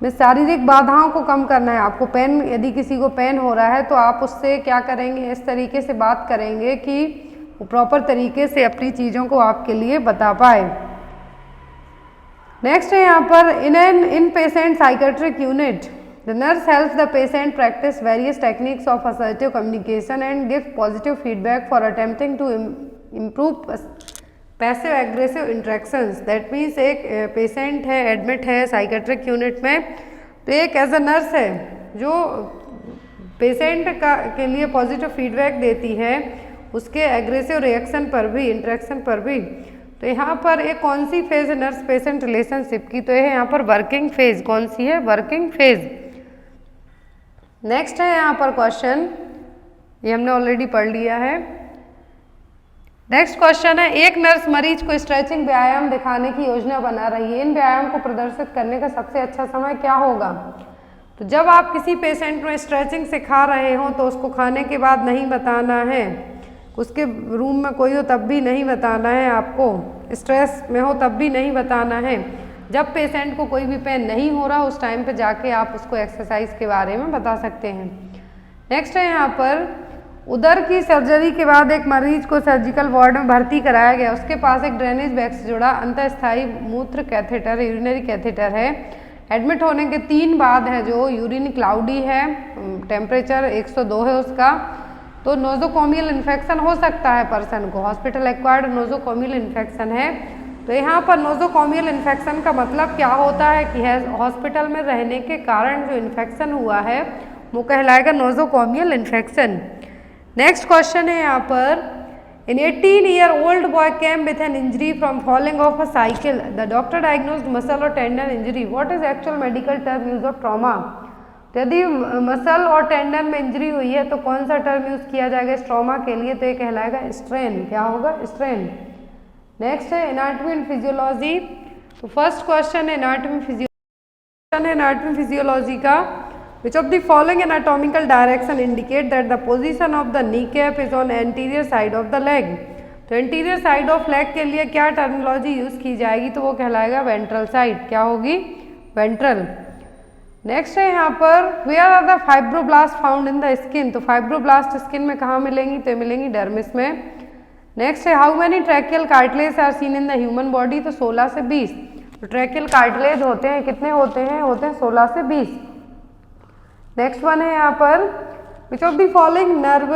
में शारीरिक बाधाओं को कम करना है। आपको पेन, यदि किसी को पेन हो रहा है तो आप उससे क्या करेंगे, इस तरीके से बात करेंगे कि वो प्रॉपर तरीके से अपनी चीज़ों को आपके लिए बता पाए। नेक्स्ट है यहाँ पर, in patient psychiatric unit the nurse helps the patient practice various techniques of assertive communication and give positive feedback for attempting to improve passive aggressive interactions, that means एक पेशेंट है, एडमिट है psychiatric unit में, तो एक as a nurse है जो patient के लिए पॉजिटिव फीडबैक देती है उसके एग्रेसिव रिएक्शन पर भी, इंटरेक्शन पर भी। तो यहाँ पर एक कौन सी फेज है नर्स पेशेंट रिलेशनशिप की, तो ये है यहाँ पर वर्किंग फेज। कौन सी है? Working phase. नेक्स्ट है यहाँ पर क्वेश्चन, ये हमने ऑलरेडी पढ़ लिया है। नेक्स्ट क्वेश्चन है, एक नर्स मरीज को स्ट्रेचिंग व्यायाम दिखाने की योजना बना रही है, इन व्यायाम को प्रदर्शित करने का सबसे अच्छा समय क्या होगा? तो जब आप किसी पेशेंट में स्ट्रेचिंग सिखा रहे हो तो उसको खाने के बाद नहीं बताना है, उसके रूम में कोई हो तब भी नहीं बताना है, आपको स्ट्रेस में हो तब भी नहीं बताना है। जब पेशेंट को कोई भी पेन नहीं हो रहा उस टाइम पे जाके आप उसको एक्सरसाइज के बारे में बता सकते हैं। नेक्स्ट है यहाँ पर, उदर की सर्जरी के बाद एक मरीज को सर्जिकल वार्ड में भर्ती कराया गया, उसके पास एक ड्रेनेज बैग से जुड़ा अंतःस्थायी मूत्र कैथेटर, यूरिनरी कैथेटर है। एडमिट होने के 3 बाद है जो यूरिन क्लाउडी है, टेम्परेचर 102 है उसका, तो नोजोकोमियल इन्फेक्शन हो सकता है पर्सन को, हॉस्पिटल एक्वायर्ड नोजोकोमियल इन्फेक्शन है। तो यहाँ पर नोजोकोमियल इन्फेक्शन का मतलब क्या होता है कि हॉस्पिटल में रहने के कारण जो इन्फेक्शन हुआ है वो कहलाएगा नोजोकोमियल इन्फेक्शन। नेक्स्ट क्वेश्चन है यहाँ पर, इन 18-year-old boy came with an injury from falling off a cycle. The doctor diagnosed muscle or tendon injury. What is actual medical term used of trauma? तो यदि muscle और tendon में injury हुई है तो कौन सा टर्म यूज किया जाएगा इस ट्रॉमा के लिए? तो ये कहलाएगा स्ट्रेन। क्या होगा? स्ट्रेन। नेक्स्ट है एनाटॉमी एंड फिजियोलॉजी। तो फर्स्ट क्वेश्चन है एनाटॉमी फिजियोलॉजी का, which of the following anatomical direction indicate that the position of the kneecap is on anterior side of the leg? तो anterior side of leg के लिए क्या terminology use की जाएगी? तो वो कहलाएगा वेंट्रल साइड। क्या होगी? वेंट्रल। नेक्स्ट है यहाँ पर, where are the fibroblasts found in the skin? तो फाइब्रोब्लास्ट स्किन में कहाँ मिलेंगी? तो मिलेंगी डर्मिस में। नेक्स्ट है, how many tracheal cartilage are seen in the human body? तो 16 से 20। तो ट्रैकियल कार्टिलेज होते हैं, कितने होते हैं? होते हैं 16 से 20। नेक्स्ट वन है यहाँ पर, which of the following nerve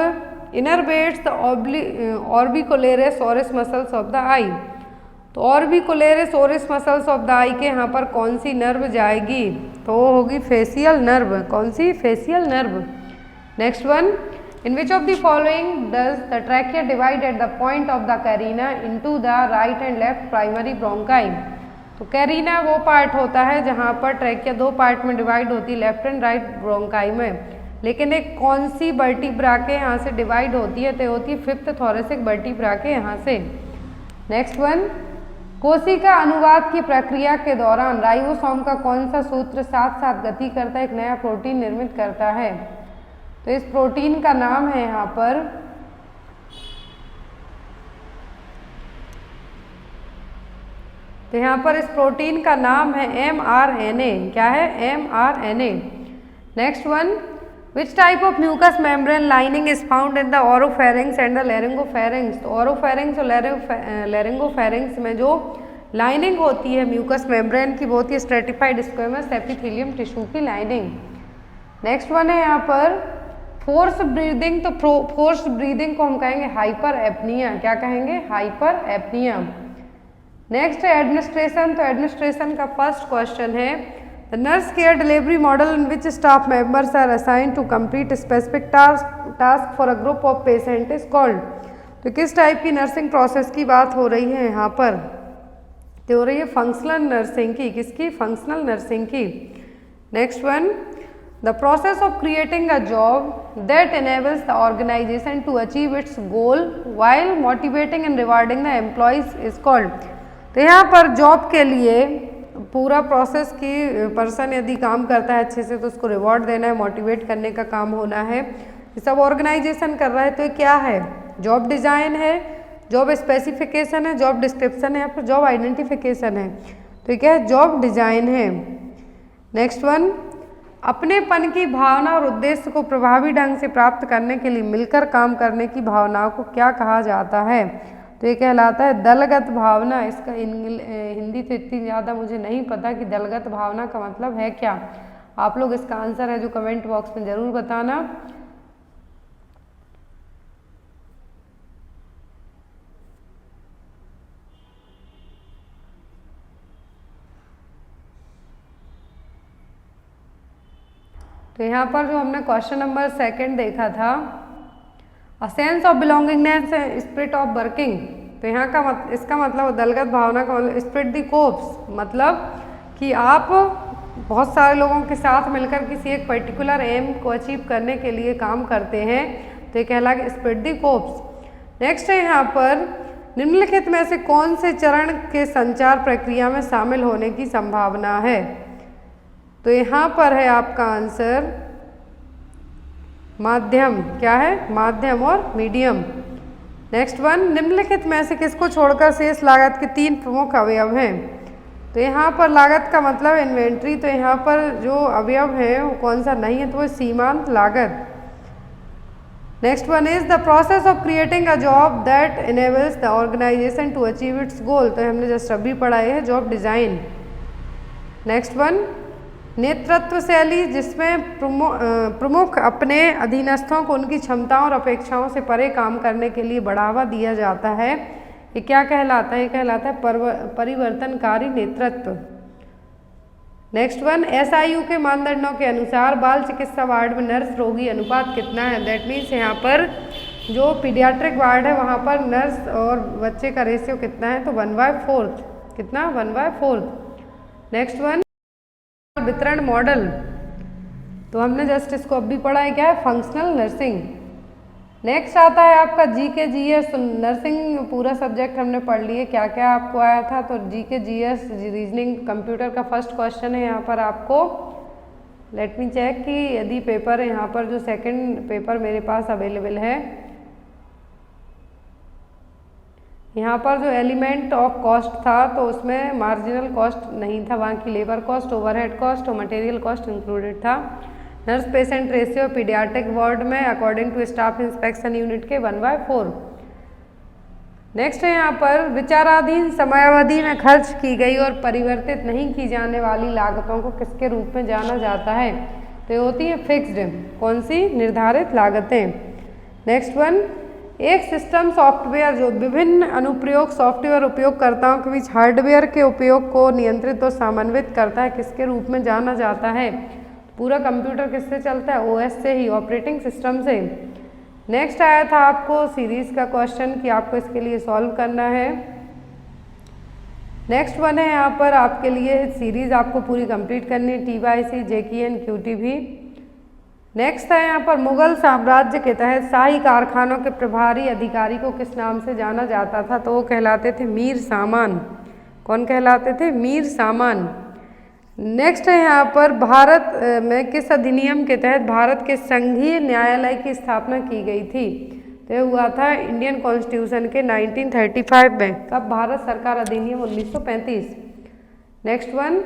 innervates the orbicularis oris muscles of the eye? तो orbicularis oris muscles of the eye के यहाँ पर कौन सी नर्व जाएगी? तो वो होगी फेसियल नर्व। कौन सी? Facial nerve. Next one, in which of the following does the trachea divide at the point of the carina into the right and left primary bronchi? तो कैरिना वो पार्ट होता है जहाँ पर ट्रैकिया 2 पार्ट में divide होती है, left and right bronchi में। लेकिन एक कौन सी वर्टिब्रा के यहाँ से डिवाइड होती है? तो होती है 5th थोरेसिक वर्टिब्रा के यहाँ से। नेक्स्ट वन, कोशिका अनुवाद की प्रक्रिया के दौरान राइबोसोम का कौन सा सूत्र साथ साथ गति करता है, एक नया प्रोटीन निर्मित करता है? तो इस प्रोटीन का नाम है यहाँ पर इस प्रोटीन का नाम है mRNA। क्या है? mRNA। Next one, which type of mucous membrane lining is found in the oropharynx and the laryngopharynx? तो ओरोफेरिंग्स और लैरिंगोफेरिंग्स में जो लाइनिंग होती है म्यूकस मेम्ब्रेन की वो होती है स्ट्रेटिफाइड स्क्वेमस एपिथेलियम टिश्यू की लाइनिंग। नेक्स्ट वन है यहाँ पर फोर्स ब्रीदिंग। तो फोर्स ब्रीदिंग को हम कहेंगे हाइपर एपनिया। क्या कहेंगे? Hyper apnoea. नेक्स्ट है एडमिनिस्ट्रेशन। तो एडमिनिस्ट्रेशन का फर्स्ट क्वेश्चन है, the nurse care delivery model in which staff members are assigned to complete specific task for a group of patient is called? तो किस type की nursing process की बात हो रही है यहाँ पर? तो हो रही है फंक्शनल नर्सिंग की। किसकी? फंक्शनल नर्सिंग की। Next one, the process of creating a job that enables the organization to achieve its goal while motivating and rewarding the employees is called? तो यहाँ पर जॉब के लिए पूरा प्रोसेस की पर्सन यदि काम करता है अच्छे से तो उसको रिवॉर्ड देना है, मोटिवेट करने का काम होना है, ये सब ऑर्गेनाइजेशन कर रहा है। तो ये क्या है? जॉब डिज़ाइन है, जॉब स्पेसिफिकेशन है, जॉब डिस्क्रिप्शन है, या फिर जॉब आइडेंटिफिकेशन है? तो ये क्या है? जॉब डिज़ाइन है। नेक्स्ट वन, अपनेपन की भावना और उद्देश्य को प्रभावी ढंग से प्राप्त करने के लिए मिलकर काम करने की भावनाओं को क्या कहा जाता है? तो ये कहलाता है दलगत भावना। इसका हिंदी तो इतनी ज़्यादा मुझे नहीं पता कि दलगत भावना का मतलब है क्या। आप लोग इसका आंसर है जो कमेंट बॉक्स में ज़रूर बताना। तो यहाँ पर जो हमने क्वेश्चन नंबर 2 देखा था, a sense of belongingness spirit of working, तो यहाँ का इसका मतलब दलगत भावना का मतलब स्पिरिट दी कोर्प्स, मतलब कि आप बहुत सारे लोगों के साथ मिलकर किसी एक पर्टिकुलर एम को अचीव करने के लिए काम करते हैं, तो ये कहलाएगा स्पिरिट दी कोर्प्स। नेक्स्ट है यहाँ पर निम्नलिखित में से कौन से चरण के संचार प्रक्रिया में शामिल होने की संभावना है, तो यहाँ पर है आपका आंसर माध्यम, क्या है, माध्यम और मीडियम। नेक्स्ट वन, निम्नलिखित में से किसको छोड़कर शेष लागत के 3 प्रमुख अवयव हैं, तो यहाँ पर लागत का मतलब इन्वेंट्री, तो यहाँ पर जो अवयव है वो कौन सा नहीं है, तो वो सीमांत लागत। Next one is the process of creating a job that enables the organisation to achieve its goal, तो हमने जस्ट अभी पढ़ा है जॉब डिजाइन। नेक्स्ट वन, नेतृत्व शैली जिसमें प्रमुख अपने अधीनस्थों को उनकी क्षमताओं और अपेक्षाओं से परे काम करने के लिए बढ़ावा दिया जाता है, ये क्या कहलाता है, ये कहलाता है परिवर्तनकारी नेतृत्व। नेक्स्ट वन, SIU के मानदंडों के अनुसार बाल चिकित्सा वार्ड में नर्स रोगी अनुपात कितना है, दैट मीन्स यहाँ पर जो पीडियाट्रिक वार्ड है वहाँ पर नर्स और बच्चे का रेशियो कितना है, तो 1/4, कितना, 1/4। नेक्स्ट वन, वितरण मॉडल, तो हमने जस्ट इसको अभी पढ़ा है, क्या है, फंक्शनल नर्सिंग। नेक्स्ट आता है आपका GK GS, नर्सिंग पूरा सब्जेक्ट हमने पढ़ लिए, क्या क्या आपको आया था, तो GK GS रीजनिंग कंप्यूटर का फर्स्ट क्वेश्चन है यहाँ पर आपको। लेट मी चेक कि यदि पेपर है यहाँ पर जो सेकंड पेपर मेरे पास अवेलेबल है, यहाँ पर जो एलिमेंट ऑफ कॉस्ट था तो उसमें मार्जिनल कॉस्ट नहीं था, वहाँ की लेबर कॉस्ट, ओवरहेड कॉस्ट और मटेरियल कॉस्ट इंक्लूडेड था। Nurse patient ratio paediatric ward में according to staff inspection unit के 1/4। नेक्स्ट है यहाँ पर विचाराधीन समयावधि में खर्च की गई और परिवर्तित नहीं की जाने वाली लागतों को किसके रूप में जाना जाता है, तो ये होती है फिक्स्ड, कौन सी, निर्धारित लागतें। नेक्स्ट वन, एक सिस्टम सॉफ्टवेयर जो विभिन्न अनुप्रयोग सॉफ्टवेयर उपयोगकर्ताओं के बीच हार्डवेयर के उपयोग को नियंत्रित और समन्वित करता है, किसके रूप में जाना जाता है, पूरा कंप्यूटर किससे चलता है, OS से ही, ऑपरेटिंग सिस्टम से। नेक्स्ट आया था आपको सीरीज का क्वेश्चन कि आपको इसके लिए सॉल्व करना है। नेक्स्ट वन है यहाँ पर आपके लिए सीरीज आपको पूरी कंप्लीट करनी है, TYC JKN QTV। नेक्स्ट है यहाँ पर मुगल साम्राज्य के तहत शाही कारखानों के प्रभारी अधिकारी को किस नाम से जाना जाता था, तो वो कहलाते थे मीर सामान। कौन कहलाते थे, मीर सामान। नेक्स्ट है यहाँ पर भारत में किस अधिनियम के तहत भारत के संघीय न्यायालय की स्थापना की गई थी, तो ये हुआ था इंडियन कॉन्स्टिट्यूशन के 1935 में। कब, भारत सरकार अधिनियम 1935। नेक्स्ट वन,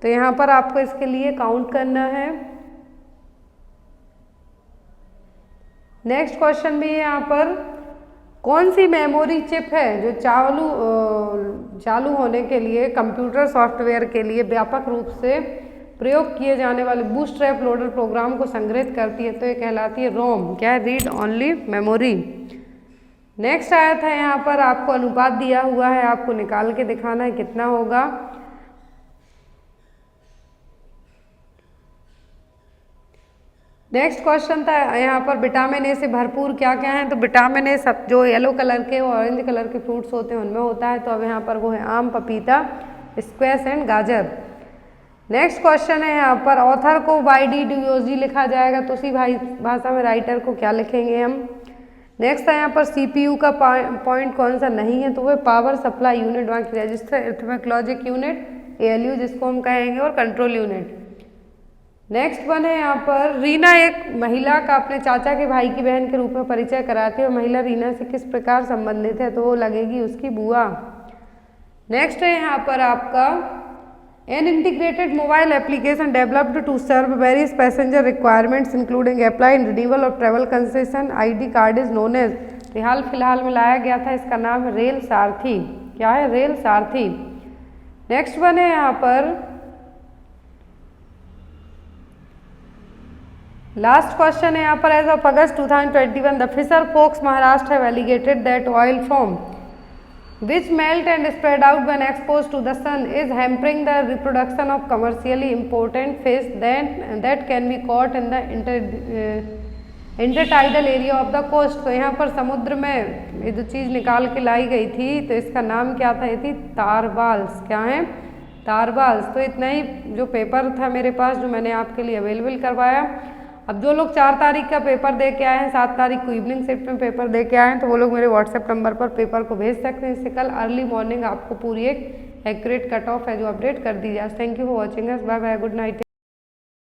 तो यहाँ पर आपको इसके लिए काउंट करना है। नेक्स्ट क्वेश्चन भी है यहाँ पर, कौन सी मेमोरी चिप है जो चालू होने के लिए कंप्यूटर सॉफ्टवेयर के लिए व्यापक रूप से प्रयोग किए जाने वाले बूटस्ट्रैप लोडर प्रोग्राम को संग्रहित करती है, तो ये कहलाती है रोम, क्या है, रीड ओनली मेमोरी। नेक्स्ट आया था यहाँ पर आपको अनुपात दिया हुआ है, आपको निकाल के दिखाना है कितना होगा। नेक्स्ट क्वेश्चन था यहाँ पर विटामिन ए से भरपूर क्या क्या है, तो विटामिन ए सब जो येलो कलर के और ऑरेंज कलर के फ्रूट्स होते हैं उनमें होता है, तो अब यहाँ पर वो है आम, पपीता, स्क्वैश एंड गाजर। नेक्स्ट क्वेश्चन है यहाँ पर ऑथर को YDDOG लिखा जाएगा, तो उसी भाषा में राइटर को क्या लिखेंगे हम। नेक्स्ट है यहाँ पर CPU का पॉइंट कौन सा नहीं है, तो वो पावर सप्लाई यूनिट, वहाँ की register arithmetic logic unit ALU जिसको हम कहेंगे, और कंट्रोल यूनिट। नेक्स्ट वन है यहाँ पर रीना एक महिला का अपने चाचा के भाई की बहन के रूप में परिचय कराती है, और महिला रीना से किस प्रकार संबंधित है, तो वो लगेगी उसकी बुआ। नेक्स्ट है यहाँ पर आपका an integrated mobile application developed to serve various passenger requirements including apply and renewal of travel concession ID card is known as, तो हाल फिलहाल में लाया गया था, इसका नाम है रेल सारथी, क्या है, रेल सारथी। नेक्स्ट वन है यहाँ पर लास्ट क्वेश्चन है यहाँ पर, as of August 2021 the fisher folks Maharashtra have alleged that oil from, which melt and spread out when exposed to the sun, is hampering the reproduction of commercially important fish that can be caught in the intertidal area of the coast. तो यहाँ पर समुद्र में ये जो चीज़ निकाल के लाई गई थी, तो इसका नाम क्या था? ये थी तारबाल्स। क्या है? तारबाल्स। तो इतना ही जो पेपर था मेरे पास, जो मैंने आपके लिए अवेलेबल करवाया। अब जो लोग 4 तारीख का पेपर दे के आए हैं, 7 तारीख को इवनिंग शिफ्ट में पेपर दे के आए हैं, तो वो लोग मेरे व्हाट्सएप नंबर पर पेपर को भेज सकते हैं। इससे कल अर्ली मॉर्निंग आपको पूरी एक एक्यूरेट कट ऑफ है जो अपडेट कर दी जाए। Thank you for watching us. Bye bye, good night.